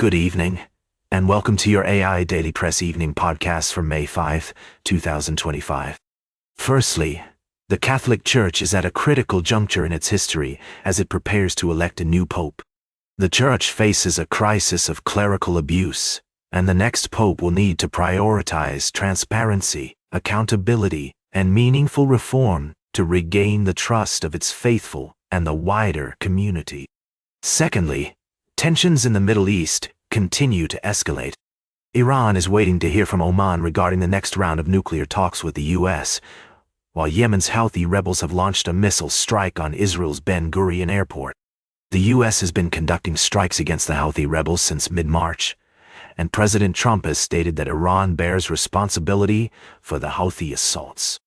Good evening, and welcome to your AIDailyPress evening podcast for May 5, 2025. Firstly, the Catholic Church is at a critical juncture in its history as it prepares to elect a new pope. The Church faces a crisis of clerical abuse, and the next pope will need to prioritize transparency, accountability, and meaningful reform to regain the trust of its faithful and the wider community. Secondly, tensions in the Middle East continue to escalate. Iran is waiting to hear from Oman regarding the next round of nuclear talks with the U.S., while Yemen's Houthi rebels have launched a missile strike on Israel's Ben Gurion airport. The U.S. has been conducting strikes against the Houthi rebels since mid-March, and President Trump has stated that Iran bears responsibility for the Houthi assaults.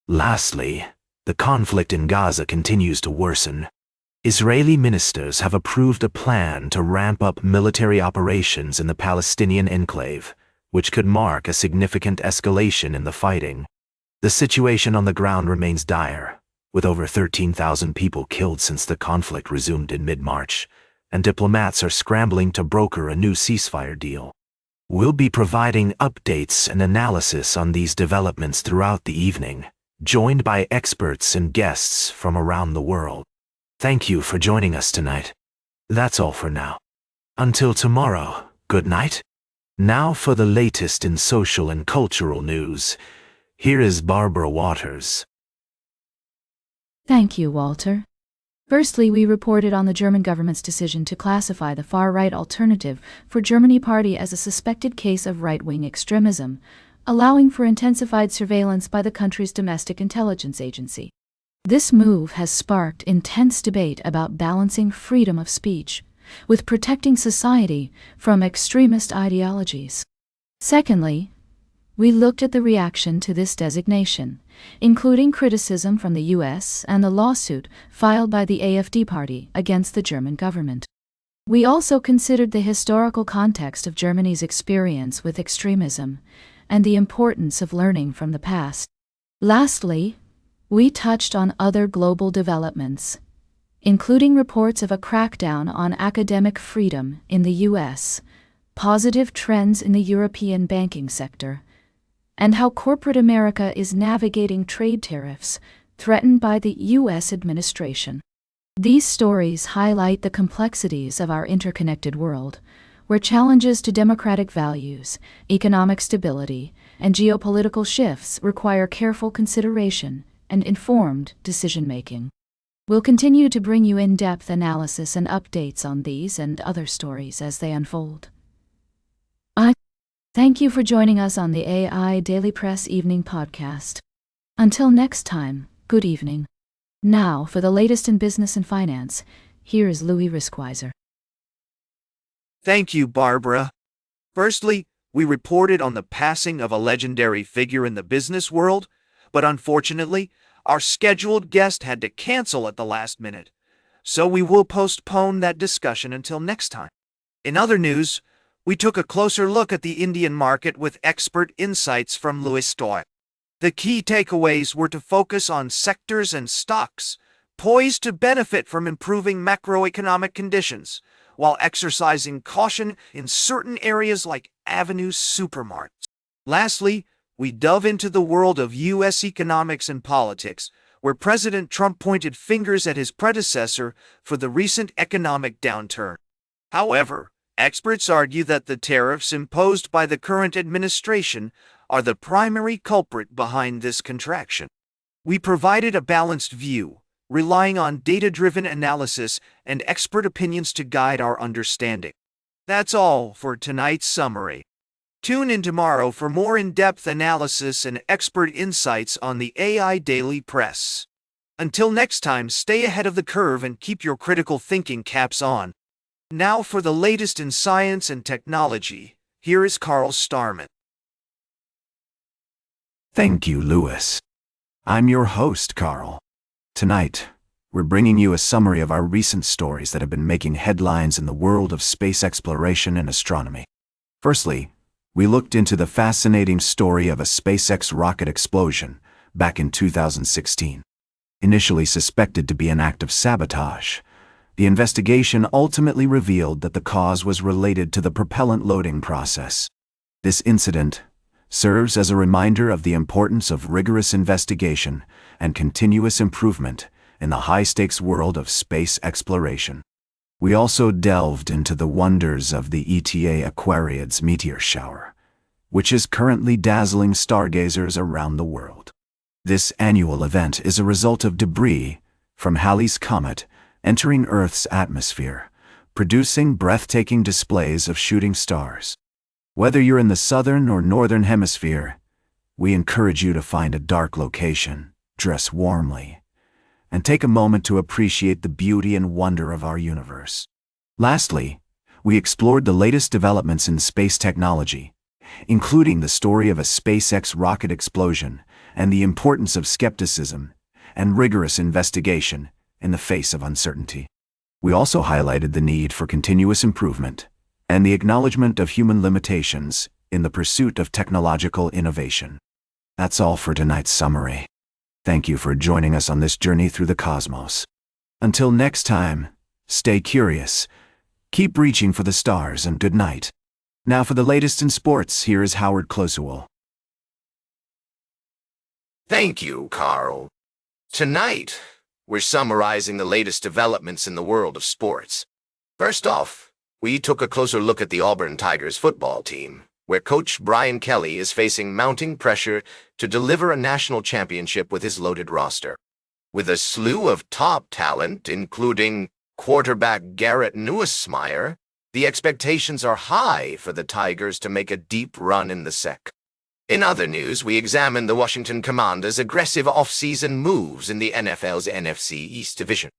Lastly, the conflict in Gaza continues to worsen. Israeli ministers have approved a plan to ramp up military operations in the Palestinian enclave, which could mark a significant escalation in the fighting. The situation on the ground remains dire, with over 13,000 people killed since the conflict resumed in mid-March, and diplomats are scrambling to broker a new ceasefire deal. We'll be providing updates and analysis on these developments throughout the evening, joined by experts and guests from around the world. Thank you for joining us tonight. That's all for now. Until tomorrow, good night. Now for the latest in social and cultural news. Here is Barbara Waters. Thank you, Walter. Firstly, we reported on the German government's decision to classify the far-right Alternative for Germany party as a suspected case of right-wing extremism, allowing for intensified surveillance by the country's domestic intelligence agency. This move has sparked intense debate about balancing freedom of speech with protecting society from extremist ideologies. Secondly, we looked at the reaction to this designation, including criticism from the U.S. and the lawsuit filed by the AfD party against the German government. We also considered the historical context of Germany's experience with extremism and the importance of learning from the past. Lastly, we touched on other global developments, including reports of a crackdown on academic freedom in the U.S., positive trends in the European banking sector, and how corporate America is navigating trade tariffs threatened by the U.S. administration. These stories highlight the complexities of our interconnected world, where challenges to democratic values, economic stability, and geopolitical shifts require careful consideration and informed decision-making. We'll continue to bring you in-depth analysis and updates on these and other stories as they unfold. Thank you for joining us on the AIDailyPress Evening Podcast. Until next time, good evening. Now, for the latest in business and finance, here is Louis Riskweiser. Thank you, Barbara. Firstly, we reported on the passing of a legendary figure in the business world, but unfortunately, our scheduled guest had to cancel at the last minute, so we will postpone that discussion until next time. In other news, we took a closer look at the Indian market with expert insights from Louis Dossier. The key takeaways were to focus on sectors and stocks poised to benefit from improving macroeconomic conditions, while exercising caution in certain areas like Avenue supermarkets. Lastly, we dove into the world of U.S. economics and politics, where President Trump pointed fingers at his predecessor for the recent economic downturn. However, experts argue that the tariffs imposed by the current administration are the primary culprit behind this contraction. We provided a balanced view, relying on data-driven analysis and expert opinions to guide our understanding. That's all for tonight's summary. Tune in tomorrow for more in-depth analysis and expert insights on the AIDailyPress. Until next time, stay ahead of the curve and keep your critical thinking caps on. Now for the latest in science and technology, here is Carl Starman. Thank you, Louis. I'm your host, Carl. Tonight, we're bringing you a summary of our recent stories that have been making headlines in the world of space exploration and astronomy. Firstly, we looked into the fascinating story of a SpaceX rocket explosion back in 2016. Initially suspected to be an act of sabotage, The investigation ultimately revealed that the cause was related to the propellant loading process. This incident serves as a reminder of the importance of rigorous investigation and continuous improvement in the high-stakes world of space exploration. We also delved into the wonders of the ETA Aquariids meteor shower, which is currently dazzling stargazers around the world. This annual event is a result of debris from Halley's Comet entering Earth's atmosphere, producing breathtaking displays of shooting stars. Whether you're in the southern or northern hemisphere, we encourage you to find a dark location, dress warmly, and take a moment to appreciate the beauty and wonder of our universe. Lastly, we explored the latest developments in space technology, including the story of a SpaceX rocket explosion and the importance of skepticism and rigorous investigation in the face of uncertainty. We also highlighted the need for continuous improvement and the acknowledgement of human limitations in the pursuit of technological innovation. That's all for tonight's summary. Thank you for joining us on this journey through the cosmos. Until next time, stay curious, keep reaching for the stars, and good night. Now for the latest in sports, here is Howard Closewell. Thank you, Carl. Tonight, we're summarizing the latest developments in the world of sports. First off, we took a closer look at the Auburn Tigers football team, where Coach Brian Kelly is facing mounting pressure to deliver a national championship with his loaded roster. With a slew of top talent, including quarterback Garrett Nussmeier, the expectations are high for the Tigers to make a deep run in the SEC. In other news, we examined the Washington Commanders' aggressive off-season moves in the NFL's NFC East Division.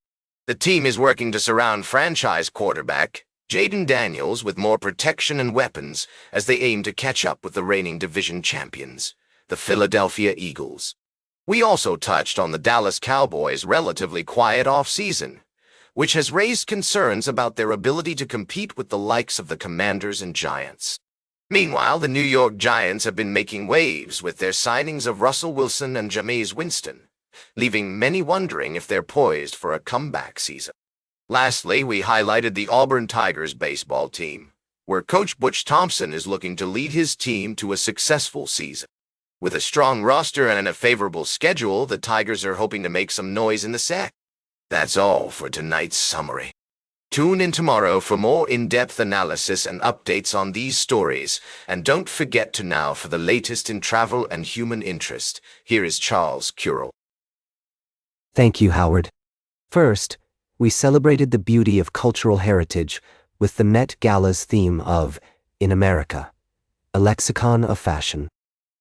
The team is working to surround franchise quarterback Jaden Daniels with more protection and weapons as they aim to catch up with the reigning division champions, the Philadelphia Eagles. We also touched on the Dallas Cowboys' relatively quiet off-season, which has raised concerns about their ability to compete with the likes of the Commanders and Giants. Meanwhile, the New York Giants have been making waves with their signings of Russell Wilson and Jameis Winston, leaving many wondering if they're poised for a comeback season. Lastly, we highlighted the Auburn Tigers baseball team, where Coach Butch Thompson is looking to lead his team to a successful season. With a strong roster and a favorable schedule, the Tigers are hoping to make some noise in the SEC. That's all for tonight's summary. Tune in tomorrow for more in-depth analysis and updates on these stories, and don't forget to now for the latest in travel and human interest. Here is Charles Currell. Thank you, Howard. First, we celebrated the beauty of cultural heritage with the Met Gala's theme of In America, a lexicon of fashion.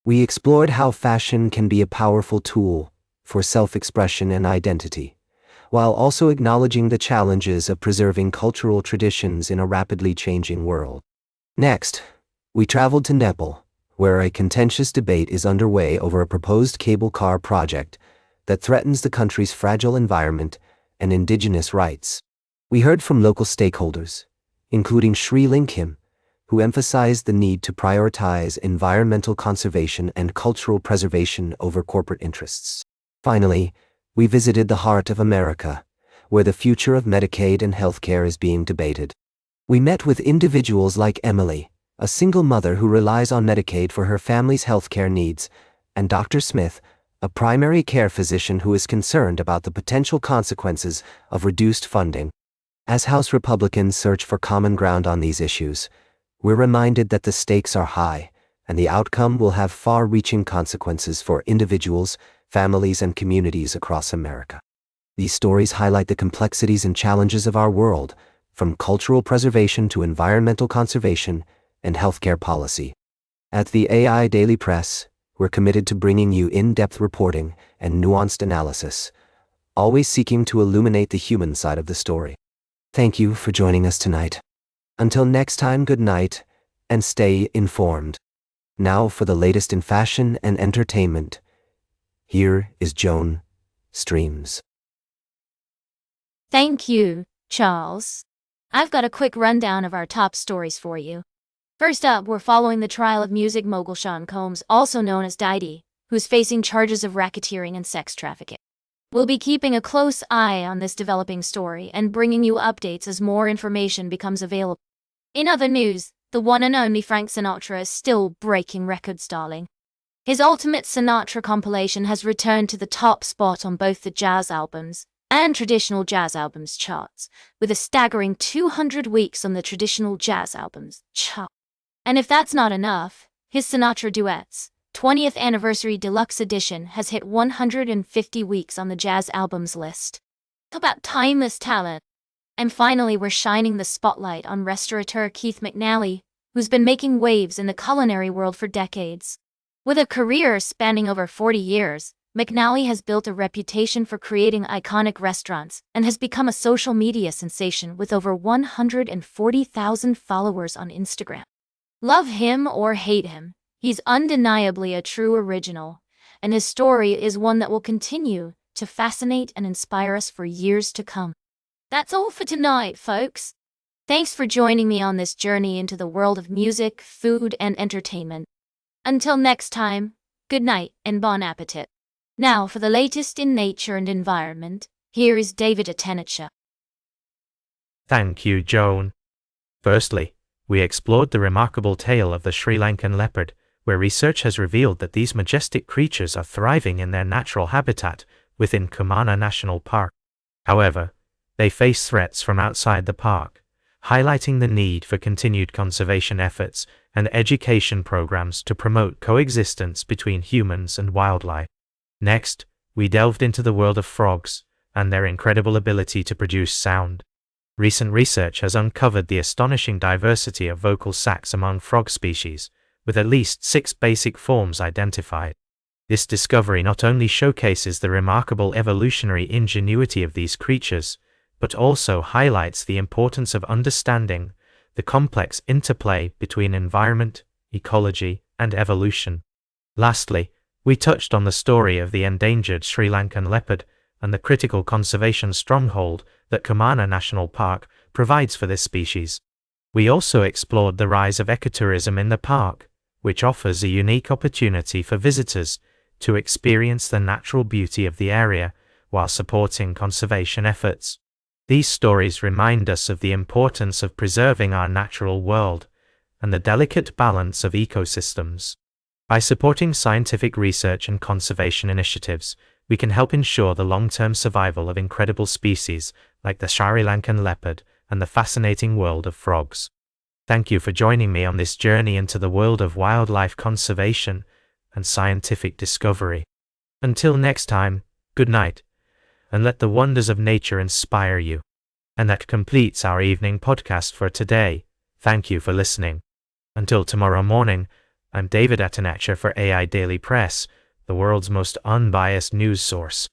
We explored how fashion can be a powerful tool for self-expression and identity, while also acknowledging the challenges of preserving cultural traditions in a rapidly changing world. Next, we traveled to Nepal, where a contentious debate is underway over a proposed cable car project that threatens the country's fragile environment and indigenous rights. We heard from local stakeholders, including Sri Linkim, who emphasized the need to prioritize environmental conservation and cultural preservation over corporate interests. Finally, we visited the heart of America, where the future of Medicaid and healthcare is being debated. We met with individuals like Emily, a single mother who relies on Medicaid for her family's healthcare needs, and Dr. Smith, a primary care physician who is concerned about the potential consequences of reduced funding. As House Republicans search for common ground on these issues, we're reminded that the stakes are high, and the outcome will have far-reaching consequences for individuals, families, and communities across America. These stories highlight the complexities and challenges of our world, from cultural preservation to environmental conservation and healthcare policy. At the AIDailyPress, we're committed to bringing you in-depth reporting and nuanced analysis, always seeking to illuminate the human side of the story. Thank you for joining us tonight. Until next time, good night, and stay informed. Now for the latest in fashion and entertainment, here is Joan Streams. Thank you, Charles. I've got a quick rundown of our top stories for you. First up, we're following the trial of music mogul Sean Combs, also known as Diddy, who's facing charges of racketeering and sex trafficking. We'll be keeping a close eye on this developing story and bringing you updates as more information becomes available. In other news, the one and only Frank Sinatra is still breaking records, darling. His Ultimate Sinatra compilation has returned to the top spot on both the jazz albums and traditional jazz albums charts, with a staggering 200 weeks on the traditional jazz albums chart. And if that's not enough, his Sinatra Duets 20th Anniversary Deluxe Edition has hit 150 weeks on the jazz albums list. Talk about timeless talent. And finally, we're shining the spotlight on restaurateur Keith McNally, who's been making waves in the culinary world for decades. With a career spanning over 40 years, McNally has built a reputation for creating iconic restaurants and has become a social media sensation with over 140,000 followers on Instagram. Love him or hate him, he's undeniably a true original, and his story is one that will continue to fascinate and inspire us for years to come. That's all for tonight, folks. Thanks for joining me on this journey into the world of music, food, and entertainment. Until next time, good night and bon appetit. Now for the latest in nature and environment, here is David Attenitcher. Thank you, Joan. Firstly, we explored the remarkable tale of the Sri Lankan leopard, where research has revealed that these majestic creatures are thriving in their natural habitat within Kumana National Park. However, they face threats from outside the park, highlighting the need for continued conservation efforts and education programs to promote coexistence between humans and wildlife. Next, we delved into the world of frogs and their incredible ability to produce sound. Recent research has uncovered the astonishing diversity of vocal sacs among frog species, with at least 6 basic forms identified. This discovery not only showcases the remarkable evolutionary ingenuity of these creatures, but also highlights the importance of understanding the complex interplay between environment, ecology, and evolution. Lastly, we touched on the story of the endangered Sri Lankan leopard and the critical conservation stronghold that Kumana National Park provides for this species. We also explored the rise of ecotourism in the park, which offers a unique opportunity for visitors to experience the natural beauty of the area while supporting conservation efforts. These stories remind us of the importance of preserving our natural world and the delicate balance of ecosystems. By supporting scientific research and conservation initiatives, we can help ensure the long-term survival of incredible species like the Sri Lankan leopard and the fascinating world of frogs. Thank you for joining me on this journey into the world of wildlife conservation and scientific discovery. Until next time, good night, and let the wonders of nature inspire you. And that completes our evening podcast for today. Thank you for listening. Until tomorrow morning, I'm David Attenitcher for AI Daily Press, the world's most unbiased news source.